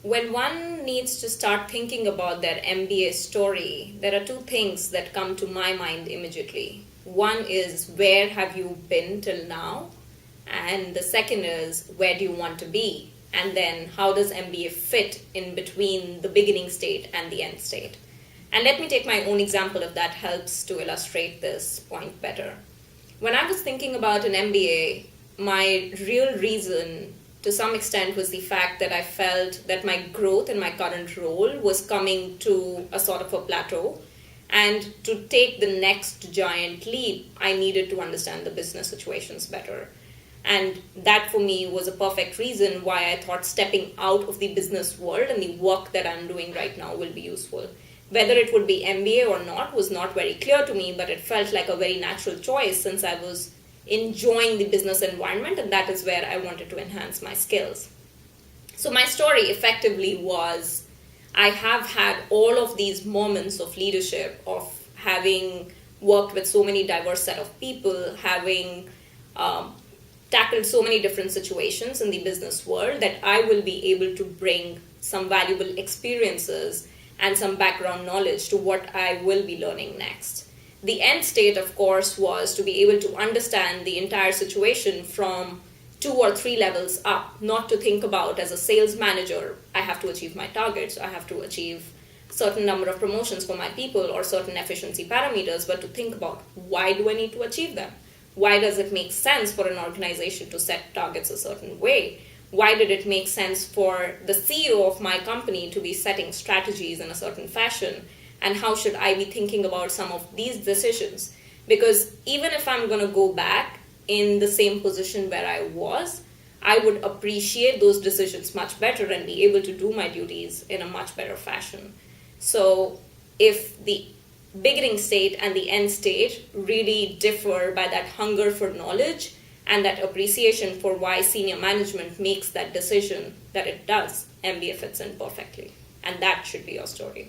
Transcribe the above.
When one needs to start thinking about their MBA story, there are two things that come to my mind immediately. One is, where have you been till now? And the second is, where do you want to be? And then how does MBA fit in between the beginning state and the end state? And let me take my own example if that helps to illustrate this point better. When I was thinking about an MBA, my real reason to some extent was the fact that I felt that my growth in my current role was coming to a sort of a plateau. And to take the next giant leap, I needed to understand the business situations better. And that for me was a perfect reason why I thought stepping out of the business world and the work that I'm doing right now will be useful. Whether it would be MBA or not was not very clear to me, but it felt like a very natural choice since I was enjoying the business environment, and that is where I wanted to enhance my skills. So my story effectively was, I have had all of these moments of leadership, of having worked with so many diverse set of people, having tackled so many different situations in the business world, that I will be able to bring some valuable experiences and some background knowledge to what I will be learning next. The end state, of course, was to be able to understand the entire situation from 2 or 3 levels up, not to think about as a sales manager, I have to achieve my targets, I have to achieve certain number of promotions for my people or certain efficiency parameters, but to think about, why do I need to achieve them? Why does it make sense for an organization to set targets a certain way? Why did it make sense for the CEO of my company to be setting strategies in a certain fashion? And how should I be thinking about some of these decisions? Because even if I'm going to go back in the same position where I was, I would appreciate those decisions much better and be able to do my duties in a much better fashion. So if the beginning state and the end state really differ by that hunger for knowledge and that appreciation for why senior management makes that decision that it does, MBA fits in perfectly. And that should be your story.